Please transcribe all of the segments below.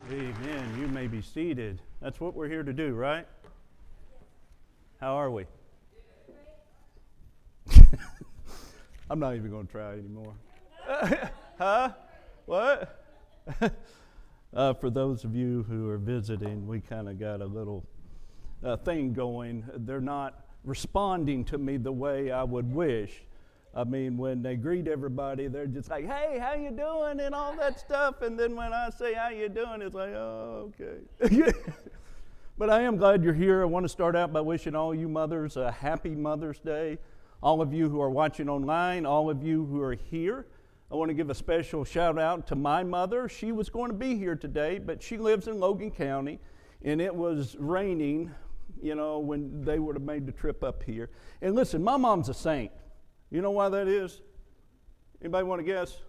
Amen. You may be seated. That's what we're here to do, right? How are we? I'm not even going to try anymore. Huh? What? For those of you who are visiting, we kind of got a little thing going. They're not responding to me the way I would wish. I mean, when they greet everybody, they're just like, hey, how you doing, and all that stuff. And then when I say, how you doing, it's like, oh, okay. But I am glad you're here. I want to start out by wishing all you mothers a happy Mother's Day. All of you who are watching online, all of you who are here. I want to give a special shout out to my mother. She was going to be here today, but she lives in Logan County, and it was raining, when they would have made the trip up here. And listen, my mom's a saint. You know why that is? Anybody want to guess?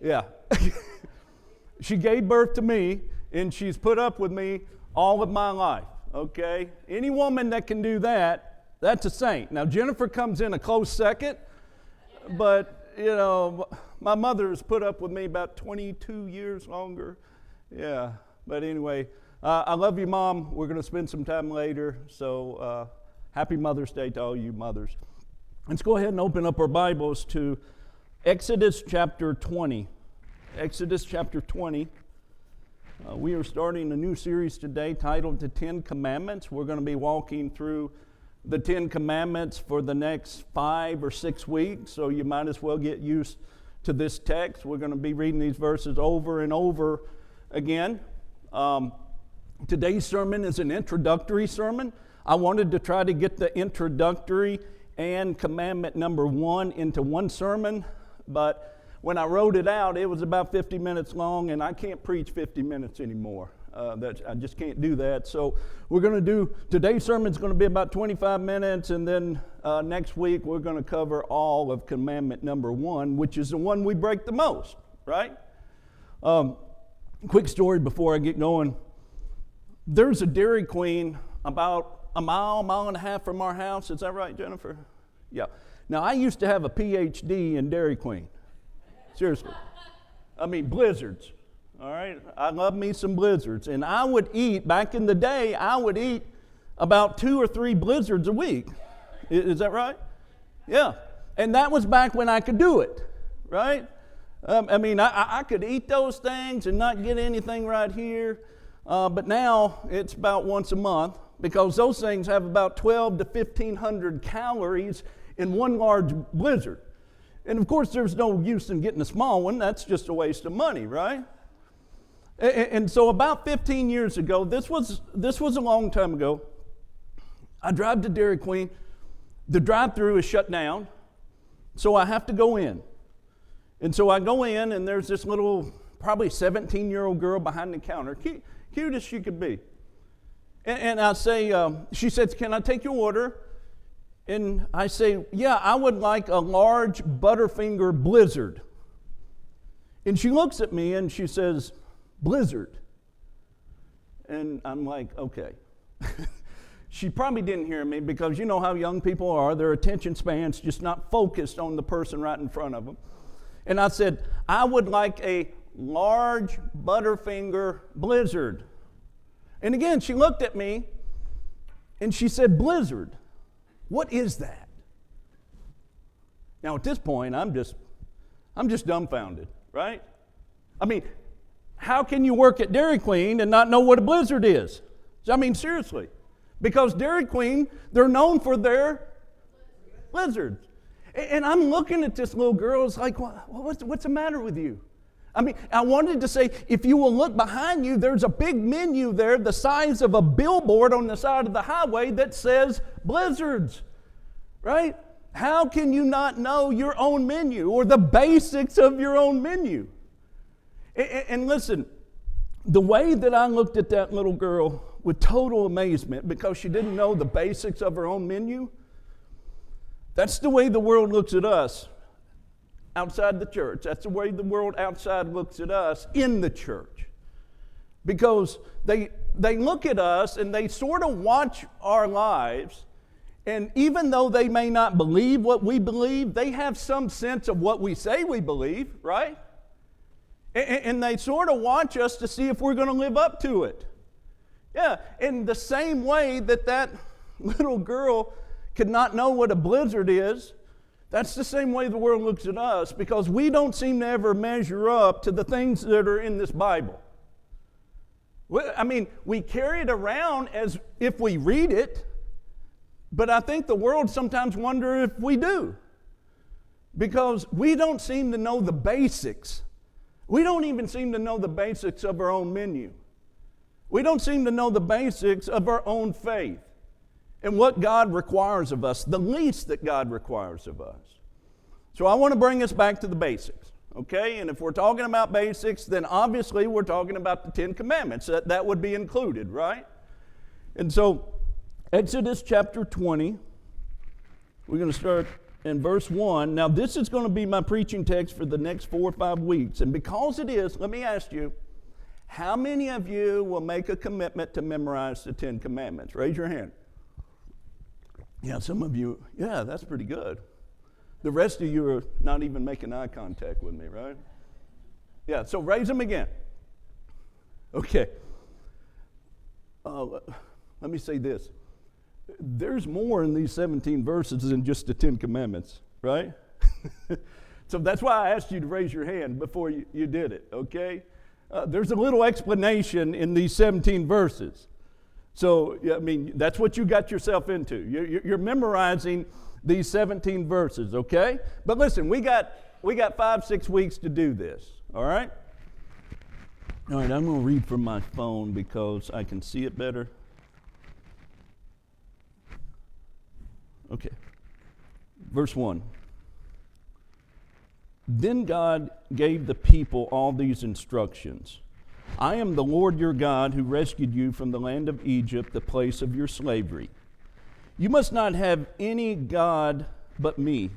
Yeah. She gave birth to me, and she's put up with me all of my life, okay? Any woman that can do that, that's a saint. Now, Jennifer comes in a close second, but, my mother has put up with me about 22 years longer. Yeah, but anyway, I love you, Mom. We're going to spend some time later, so happy Mother's Day to all you mothers. Let's go ahead and open up our Bibles to Exodus chapter 20. Exodus chapter 20. We are starting a new series today titled The 10 Commandments. We're going to be walking through the 10 Commandments for the next 5 or 6 weeks, so you might as well get used to this text. We're going to be reading these verses over and over again. Today's sermon is an introductory sermon. I wanted to try to get the introductory and commandment number 1 into one sermon, but when I wrote it out, it was about 50 minutes long, and I can't preach 50 minutes anymore. I just can't do that. So we're going to do, today's sermon is going to be about 25 minutes, and then next week we're going to cover all of commandment number 1, which is the one we break the most, right? Quick story before I get going. There's a Dairy Queen about a mile and a half from our house. Is that right, Jennifer? Yeah. Now, I used to have a PhD in Dairy Queen. Seriously. I mean, blizzards. All right? I love me some blizzards. And I would eat, back in the day, about 2 or 3 blizzards a week. Is that right? Yeah. And that was back when I could do it, right? I could eat those things and not get anything right here. But now it's about once a month, because those things have about 1,200 to 1,500 calories in one large blizzard. And of course, there's no use in getting a small one. That's just a waste of money, right? And so about 15 years ago, this was a long time ago, I drive to Dairy Queen. The drive-thru is shut down, so I have to go in. And so I go in, and there's this little, probably 17-year-old girl behind the counter, cute as she could be. And I say, she says, can I take your order? And I say, yeah, I would like a large Butterfinger Blizzard. And she looks at me and she says, Blizzard. And I'm like, okay. She probably didn't hear me, because you know how young people are. Their attention span's just not focused on the person right in front of them. And I said, I would like a large Butterfinger Blizzard. And again, she looked at me and she said, Blizzard, what is that? Now at this point, I'm just dumbfounded, right? I mean, how can you work at Dairy Queen and not know what a blizzard is? I mean, seriously. Because Dairy Queen, they're known for their blizzards. And I'm looking at this little girl, it's like, what's the matter with you? I mean, I wanted to say, if you will look behind you, there's a big menu there the size of a billboard on the side of the highway that says blizzards, right? How can you not know your own menu or the basics of your own menu? And listen, the way that I looked at that little girl with total amazement, because she didn't know the basics of her own menu, that's the way the world looks at us outside the church. That's the way the world outside looks at us in the church. Because they look at us and they sort of watch our lives, and even though they may not believe what we believe, they have some sense of what we say we believe, right? And they sort of watch us to see if we're going to live up to it. Yeah, in the same way that little girl could not know what a blizzard is, that's the same way the world looks at us, because we don't seem to ever measure up to the things that are in this Bible. I mean, we carry it around as if we read it, but I think the world sometimes wonder if we do, because we don't seem to know the basics. We don't even seem to know the basics of our own menu. We don't seem to know the basics of our own faith and what God requires of us, the least that God requires of us. So I want to bring us back to the basics, okay? And if we're talking about basics, then obviously we're talking about the Ten Commandments. That would be included, right? And so Exodus chapter 20, we're going to start in verse 1. Now this is going to be my preaching text for the next 4 or 5 weeks. And because it is, let me ask you, how many of you will make a commitment to memorize the Ten Commandments? Raise your hand. Yeah, some of you, yeah, that's pretty good. The rest of you are not even making eye contact with me, right? Yeah, so raise them again. Okay. Let me say this. There's more in these 17 verses than just the Ten Commandments, right? So that's why I asked you to raise your hand before you did it, okay? There's a little explanation in these 17 verses. So, I mean, that's what you got yourself into. You're memorizing these 17 verses, okay? But listen, we got 5-6 weeks to do this, all right? All right, I'm going to read from my phone because I can see it better. Okay. Verse 1. Then God gave the people all these instructions. I am the Lord your God who rescued you from the land of Egypt, the place of your slavery. You must not have any god but me.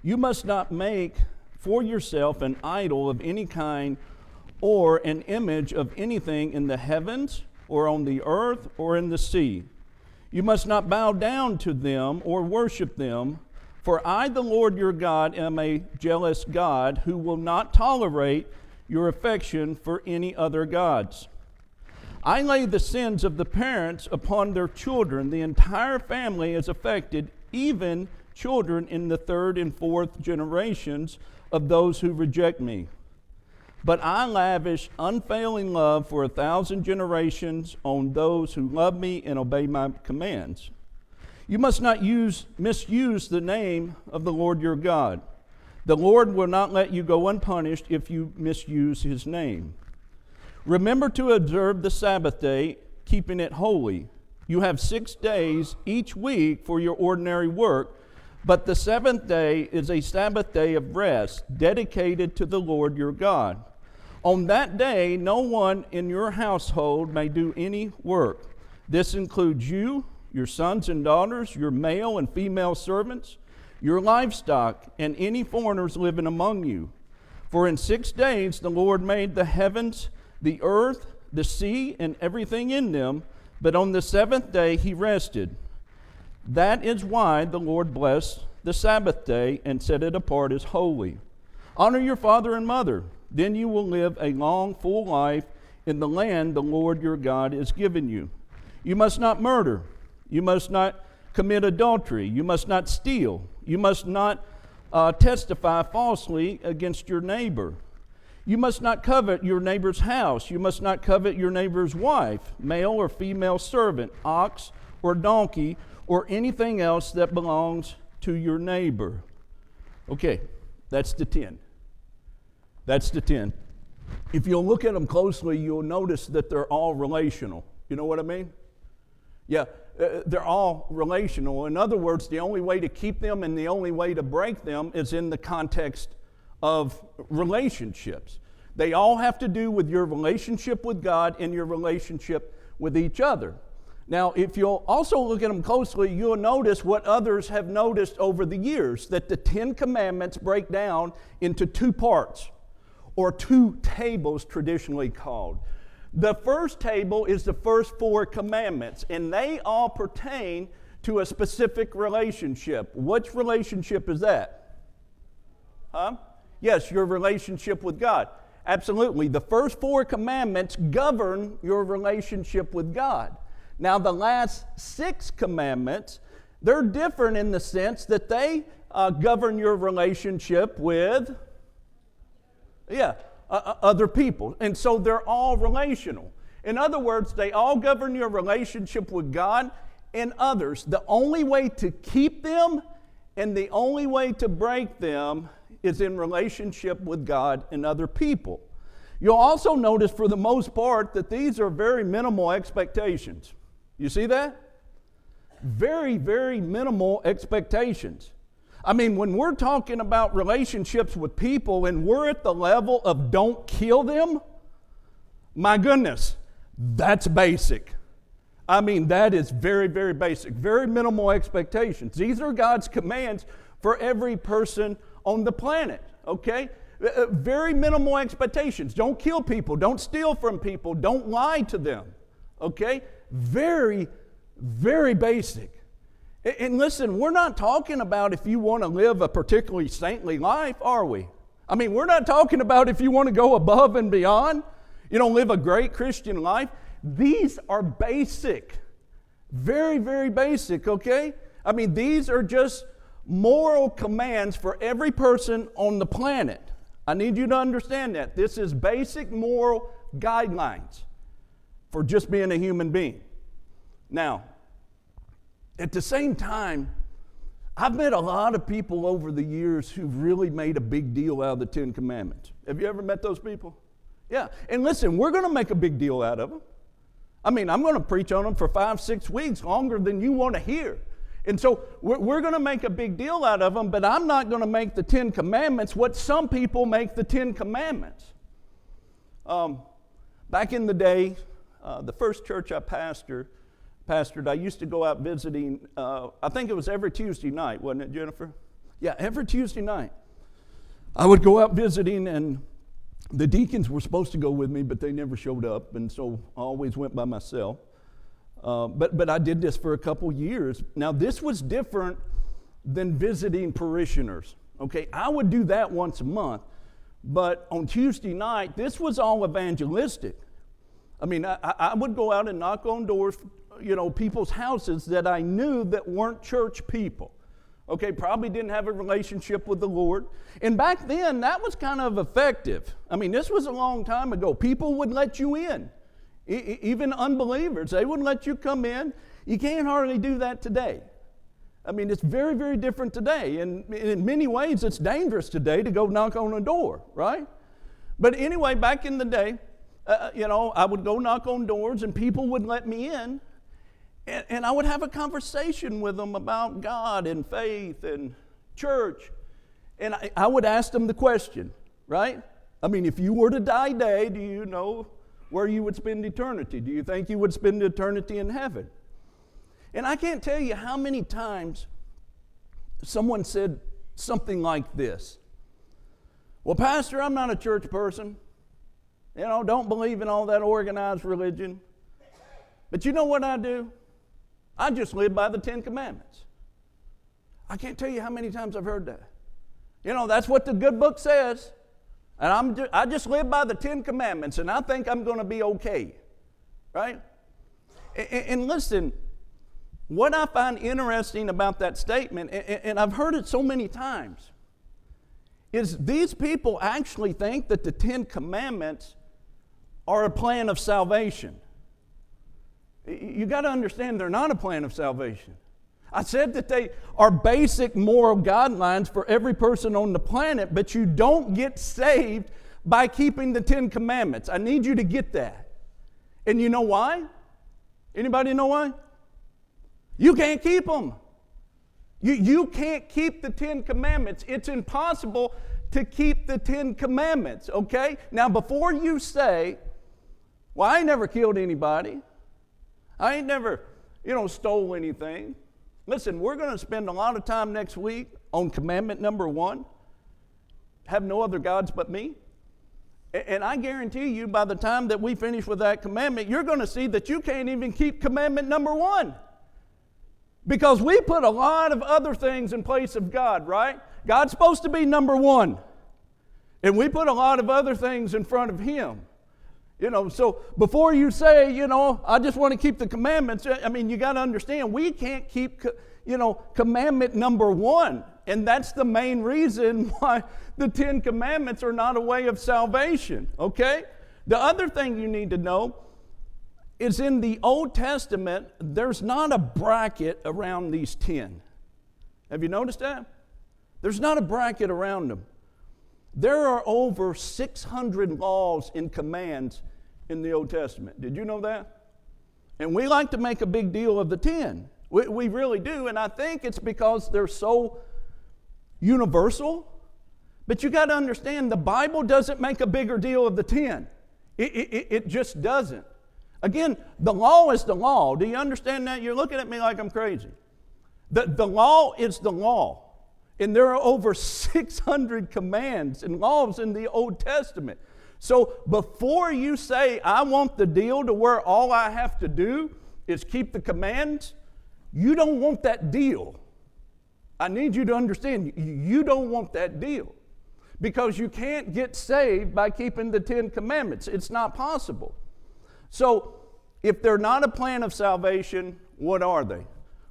You must not make for yourself an idol of any kind or an image of anything in the heavens or on the earth or in the sea. You must not bow down to them or worship them, for I, the Lord your God, am a jealous God who will not tolerate your affection for any other gods. I lay the sins of the parents upon their children. The entire family is affected, even children in the 3rd and 4th generations of those who reject me. But I lavish unfailing love for 1,000 generations on those who love me and obey my commands. You must not misuse the name of the Lord your God. The Lord will not let you go unpunished if you misuse his name. Remember to observe the Sabbath day, keeping it holy. You have 6 days each week for your ordinary work, but the 7th day is a Sabbath day of rest, dedicated to the Lord your God. On that day, no one in your household may do any work. This includes you, your sons and daughters, your male and female servants, your livestock, and any foreigners living among you. For in 6 days the Lord made the heavens, the earth, the sea, and everything in them, but on the 7th day he rested. That is why the Lord blessed the Sabbath day and set it apart as holy. Honor your father and mother, then you will live a long, full life in the land the Lord your God has given you. You must not murder. You must not commit adultery. You must not steal. You must not testify falsely against your neighbor. You must not covet your neighbor's house. You must not covet your neighbor's wife, male or female servant, ox or donkey, or anything else that belongs to your neighbor. Okay, that's the 10. That's the 10. If you'll look at them closely, you'll notice that they're all relational. You know what I mean? Yeah, they're all relational. In other words, the only way to keep them and the only way to break them is in the context of relationships. They all have to do with your relationship with God and your relationship with each other. Now, if you'll also look at them closely, you'll notice what others have noticed over the years, that the 10 Commandments break down into 2 parts, or 2 tables traditionally called. The first table is the first 4 commandments, and they all pertain to a specific relationship. Which relationship is that? Yes, your relationship with God. Absolutely. The first 4 commandments govern your relationship with God. Now, the last 6 commandments, they're different in the sense that they govern your relationship with, other people. And so they're all relational. In other words, they all govern your relationship with God and others. The only way to keep them and the only way to break them is in relationship with God and other people. You'll also notice for the most part that these are very minimal expectations. You see that? Very, very minimal expectations. I mean, when we're talking about relationships with people and we're at the level of don't kill them, my goodness, that's basic. I mean, that is very, very basic. Very minimal expectations. These are God's commands for every person on the planet, okay? Very minimal expectations. Don't kill people. Don't steal from people. Don't lie to them, okay? Very, very basic. And listen, we're not talking about if you want to live a particularly saintly life, are we? I mean, we're not talking about if you want to go above and beyond, live a great Christian life. These are basic. Very, very basic, okay? I mean, these are just moral commands for every person on the planet. I need you to understand that. This is basic moral guidelines for just being a human being. Now, at the same time, I've met a lot of people over the years who've really made a big deal out of the 10 Commandments. Have you ever met those people? Yeah. And listen, we're going to make a big deal out of them. I mean, I'm going to preach on them for 5-6 weeks, longer than you want to hear. And so we're going to make a big deal out of them, but I'm not going to make the 10 Commandments what some people make the 10 Commandments. Back in the day, the first church I pastored, I used to go out visiting, I think it was every Tuesday night, wasn't it, Jennifer? Yeah, every Tuesday night. I would go out visiting, and the deacons were supposed to go with me, but they never showed up, and so I always went by myself. But I did this for a couple years. Now, this was different than visiting parishioners, okay? I would do that once a month, but on Tuesday night, this was all evangelistic. I mean, I would go out and knock on doors, people's houses that I knew that weren't church people. Okay, probably didn't have a relationship with the Lord. And back then, that was kind of effective. I mean, this was a long time ago. People would let you in. Even unbelievers, they would let you come in. You can't hardly do that today. I mean, it's very, very different today. And in many ways, it's dangerous today to go knock on a door, right? But anyway, back in the day, I would go knock on doors and people would let me in. And I would have a conversation with them about God and faith and church. And I would ask them the question, right? I mean, if you were to die today, do you know where you would spend eternity? Do you think you would spend eternity in heaven? And I can't tell you how many times someone said something like this. Well, Pastor, I'm not a church person. Don't believe in all that organized religion. But you know what I do? I just live by the 10 Commandments. I can't tell you how many times I've heard that. That's what the good book says. And I just live by the 10 Commandments, and I think I'm going to be okay. Right? And listen, what I find interesting about that statement, and I've heard it so many times, is these people actually think that the 10 Commandments are a plan of salvation. You got to understand they're not a plan of salvation. I said that they are basic moral guidelines for every person on the planet, but you don't get saved by keeping the 10 Commandments. I need you to get that. And you know why? Anybody know why? You can't keep them. You can't keep the 10 Commandments. It's impossible to keep the 10 Commandments, okay? Now, before you say, well, I ain't never killed anybody. I ain't never, stole anything. Listen, we're going to spend a lot of time next week on commandment number 1. Have no other gods but me. And I guarantee you, by the time that we finish with that commandment, you're going to see that you can't even keep commandment number 1. Because we put a lot of other things in place of God, right? God's supposed to be number 1. And we put a lot of other things in front of Him. So before you say, I just want to keep the commandments, you got to understand, we can't keep, commandment number 1. And that's the main reason why the 10 commandments are not a way of salvation, okay? The other thing you need to know is in the Old Testament, there's not a bracket around these 10. Have you noticed that? There's not a bracket around them. There are over 600 laws and commands in the Old Testament. Did you know that? And we like to make a big deal of the 10. We really do, and I think it's because they're so universal. But you got to understand, the Bible doesn't make a bigger deal of the 10. It just doesn't. Again, the law is the law. Do you understand that? You're looking at me like I'm crazy. The law is the law. And there are over 600 commands and laws in the Old Testament. So before you say, I want the deal to where all I have to do is keep the commands, you don't want that deal. I need you to understand, you don't want that deal. Because you can't get saved by keeping the 10 commandments. It's not possible. So if they're not a plan of salvation, what are they?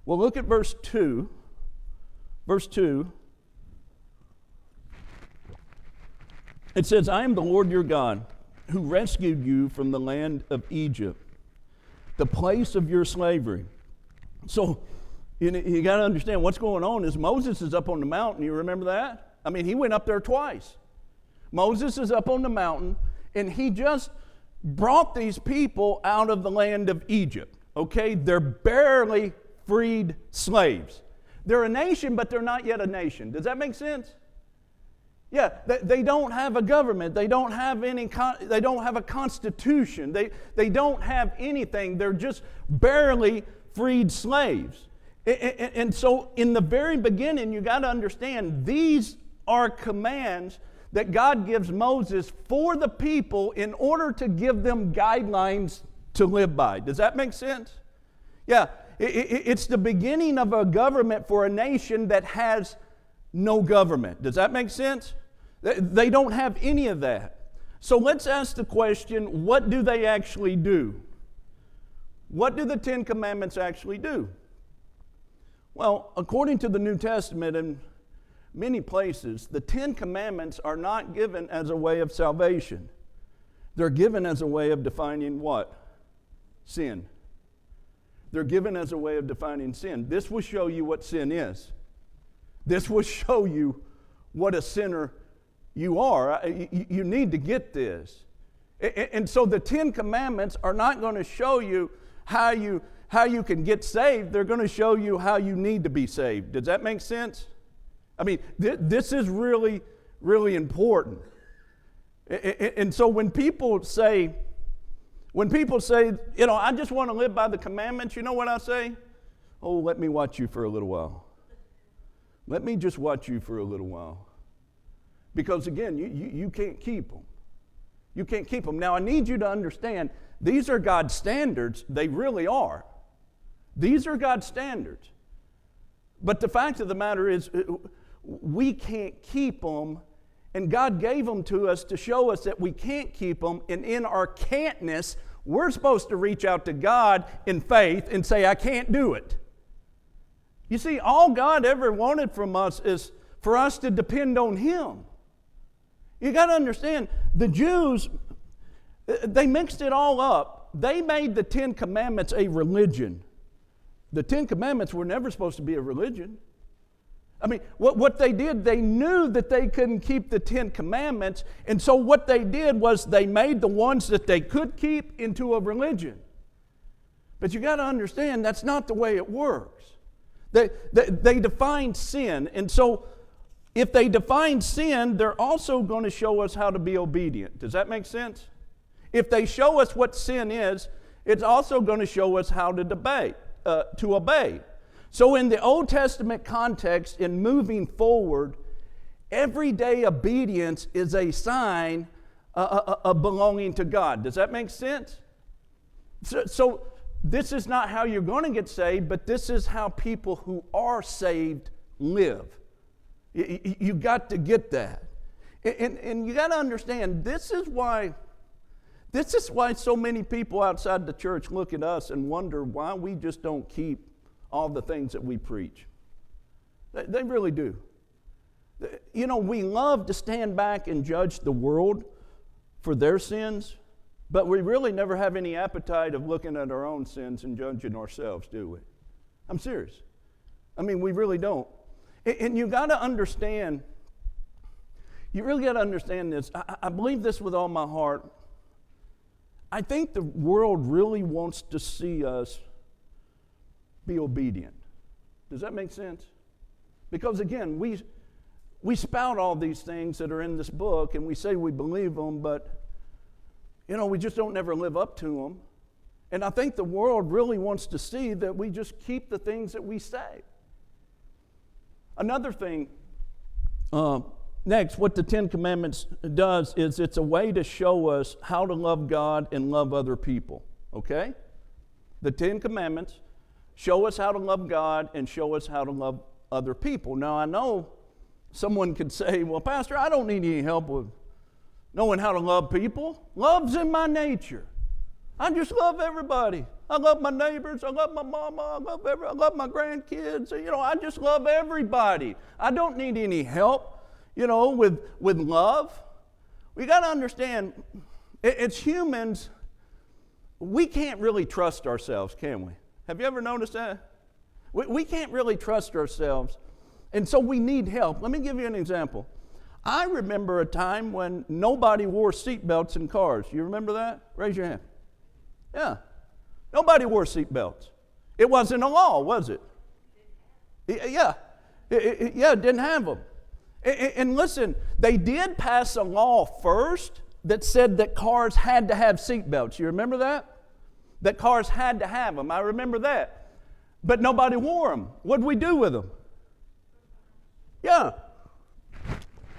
Well, look at verse 2. Verse 2. It says, I am the Lord your God, who rescued you from the land of Egypt, the place of your slavery. So, you got to understand what's going on is Moses is up on the mountain. You remember that? He went up there twice. Moses is up on the mountain, and he just brought these people out of the land of Egypt. Okay? They're barely freed slaves. They're a nation, but they're not yet a nation. Does that make sense? Yeah, they don't have a government. They don't have they don't have a constitution. They don't have anything. They're just barely freed slaves. And so in the very beginning, you got to understand, these are commands that God gives Moses for the people in order to give them guidelines to live by. Does that make sense? Yeah, it's the beginning of a government for a nation that has no government. Does that make sense? They don't have any of that. So let's ask the question, what do they actually do? What do the 10 commandments actually do? Well, according to the New Testament, in many places, the 10 commandments are not given as a way of salvation. They're given as a way of defining what? Sin. They're given as a way of defining sin. This will show you what sin is. This will show you what a sinner you are. You need to get this. And so the 10 commandments are not going to show you how you can get saved. They're going to show you how you need to be saved. Does that make sense? This is really, really important. And so when people say, I just want to live by the commandments, you know what I say? Oh, let me watch you for a little while. Let me just watch you for a little while. Because again, you can't keep them. You can't keep them. Now, I need you to understand, these are God's standards. They really are. These are God's standards. But the fact of the matter is, we can't keep them, and God gave them to us to show us that we can't keep them, and in our can'tness, we're supposed to reach out to God in faith and say, I can't do it. You see, all God ever wanted from us is for us to depend on Him. You got to understand, the Jews, they mixed it all up. They made the 10 Commandments a religion. The 10 Commandments were never supposed to be a religion. What they did, they knew that they couldn't keep the 10 Commandments, and so what they did was they made the ones that they could keep into a religion. But you got to understand, that's not the way it works. They define sin, and so if they define sin, they're also going to show us how to be obedient. Does that make sense? If they show us what sin is, it's also going to show us how to obey. So in the Old Testament context, in moving forward, everyday obedience is a sign of belonging to God. Does that make sense? So this is not how you're going to get saved, but this is how people who are saved live. You got to get that. And you got to understand, this is why so many people outside the church look at us and wonder why we just don't keep all the things that we preach. They really do. You know, we love to stand back and judge the world for their sins, but we really never have any appetite of looking at our own sins and judging ourselves, do we? I'm serious. I mean, we really don't. And you got to understand, you really got to understand this. I believe this with all my heart. I think the world really wants to see us be obedient. Does that make sense? Because again, we spout all these things that are in this book and we say we believe them, but you know, we just don't never live up to them. And I think the world really wants to see that we just keep the things that we say. Another thing, next, what the Ten Commandments does is it's a way to show us how to love God and love other people, okay? The Ten Commandments show us how to love God and show us how to love other people. Now, I know someone could say, well, Pastor, I don't need any help with knowing how to love people. Love's in my nature. I just love everybody. I love my neighbors. I love my mama. I love my grandkids. You know, I just love everybody. I don't need any help, you know, with love. We got to understand, as humans, we can't really trust ourselves, can we? Have you ever noticed that? We can't really trust ourselves, and so we need help. Let me give you an example. I remember a time when nobody wore seatbelts in cars. You remember that? Raise your hand. Yeah. Nobody wore seatbelts. It wasn't a law, was it? Yeah. It didn't have them. And listen, they did pass a law first that said that cars had to have seatbelts. You remember that? That cars had to have them. I remember that. But nobody wore them. What did we do with them? Yeah.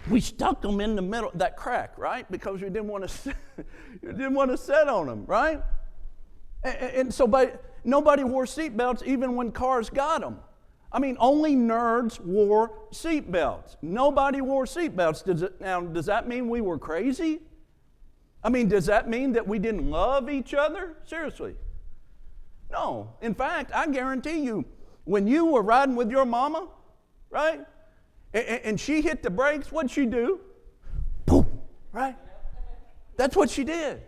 We stuck them in the middle, that crack, right? Because we didn't want to sit on them, right? And so nobody wore seatbelts even when cars got them. I mean, only nerds wore seatbelts. Nobody wore seatbelts. Now, does that mean we were crazy? I mean, does that mean that we didn't love each other? Seriously. No. In fact, I guarantee you, when you were riding with your mama, right, and she hit the brakes, what'd she do? Boom, right? That's what she did.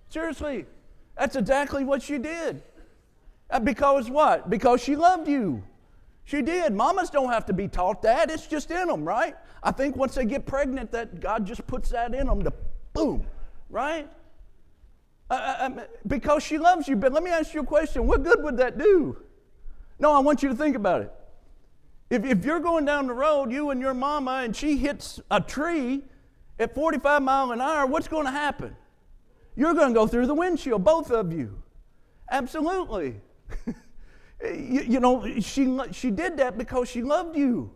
Seriously. That's exactly what she did. Because what? Because she loved you. She did. Mamas don't have to be taught that. It's just in them, right? I think once they get pregnant, that God just puts that in them to boom, right? Because she loves you. But let me ask you a question. What good would that do? No, I want you to think about it. If you're going down the road, you and your mama, and she hits a tree at 45 miles an hour, what's going to happen? You're going to go through the windshield, both of you. Absolutely. You know, she did that because she loved you.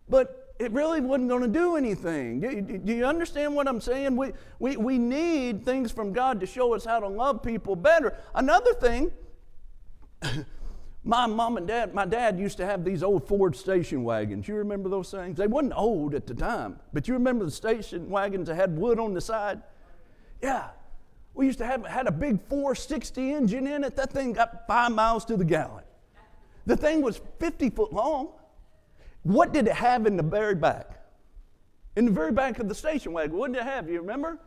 But it really wasn't going to do anything. Do you understand what I'm saying? We need things from God to show us how to love people better. Another thing, my dad used to have these old Ford station wagons. You remember those things? They wasn't old at the time, but you remember the station wagons that had wood on the side? Yeah. We used to had a big 460 engine in it. That thing got 5 miles to the gallon. The thing was 50 foot long. What did it have in the very back? In the very back of the station wagon, what did it have? You remember?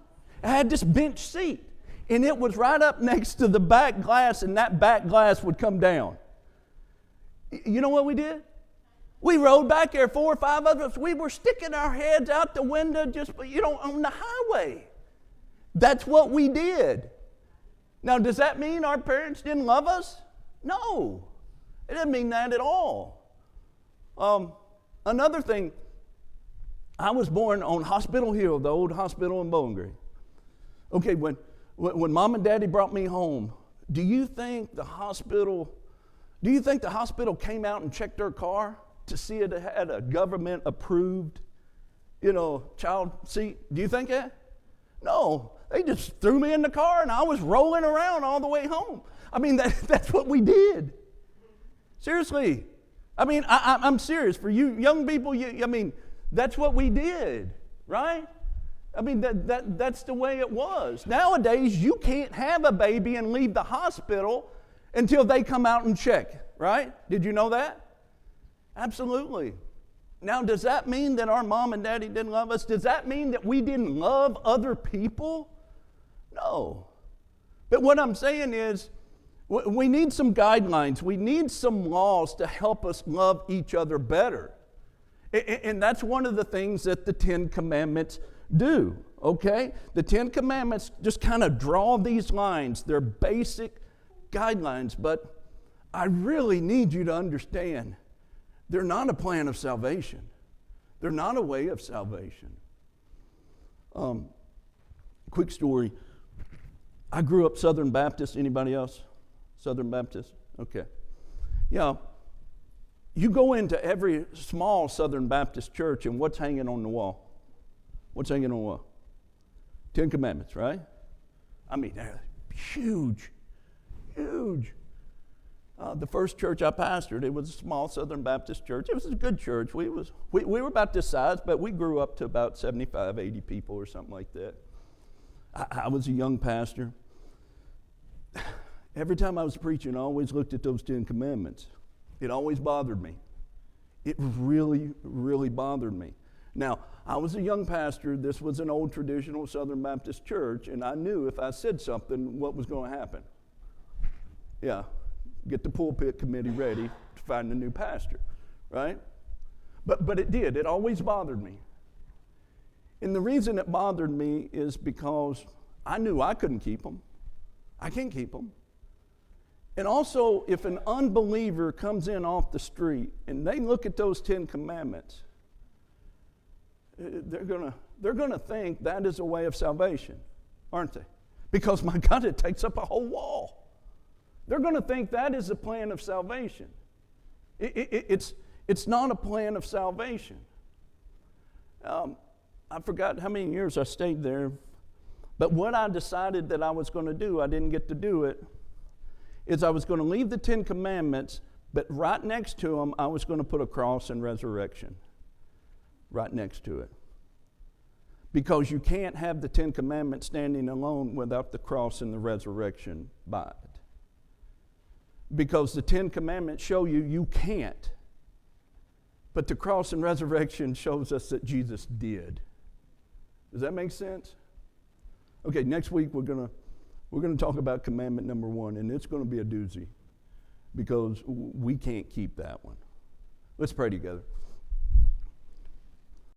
It had this bench seat, and it was right up next to the back glass, and that back glass would come down. You know what we did? We rode back there, 4 or 5 of us. We were sticking our heads out the window just, on the highway. That's what we did. Now, does that mean our parents didn't love us? No. It didn't mean that at all. Another thing, I was born on Hospital Hill, the old hospital in Bowling Green. Okay, when Mom and Daddy brought me home, do you think the hospital came out and checked their car to see it had a government-approved, child seat? Do you think that? No, they just threw me in the car and I was rolling around all the way home. I mean, that's what we did. Seriously. I mean, I'm serious. For you young people, that's what we did, right? I mean, that's the way it was. Nowadays, you can't have a baby and leave the hospital until they come out and check, right? Did you know that? Absolutely. Now, does that mean that our mom and daddy didn't love us? Does that mean that we didn't love other people? No. But what I'm saying is, we need some guidelines. We need some laws to help us love each other better. And that's one of the things that the Ten Commandments do, okay? The Ten Commandments just kind of draw these lines. They're basic guidelines, but I really need you to understand they're not a plan of salvation. They're not a way of salvation. Quick story. I grew up Southern Baptist. Anybody else? Southern Baptist? Okay. Yeah. You go into every small Southern Baptist church, and what's hanging on the wall? What's hanging on the wall? Ten Commandments, right? I mean, they're huge, huge. The first church I pastored, it was a small Southern Baptist church. It was a good church. We were about this size, but we grew up to about 75, 80 people or something like that. I was a young pastor. Every time I was preaching, I always looked at those 10 Commandments. It always bothered me. It really, really bothered me. Now, I was a young pastor. This was an old traditional Southern Baptist church, and I knew if I said something, what was going to happen. Yeah, get the pulpit committee ready to find a new pastor, right? But it did. It always bothered me. And the reason it bothered me is because I knew I couldn't keep them. I can't keep them. And also, if an unbeliever comes in off the street and they look at those 10 Commandments, they're gonna think that is a way of salvation, aren't they? Because, my God, it takes up a whole wall. They're going to think that is a plan of salvation. It's not a plan of salvation. I forgot how many years I stayed there, but what I decided that I was going to do, I didn't get to do it, is I was going to leave the 10 Commandments, but right next to them, I was going to put a cross and resurrection. Right next to it. Because you can't have the 10 Commandments standing alone without the cross and the resurrection by it. Because the 10 Commandments show you can't. But the cross and resurrection shows us that Jesus did. Does that make sense? Okay, next week we're going to talk about commandment number 1, and it's going to be a doozy because we can't keep that one. Let's pray together.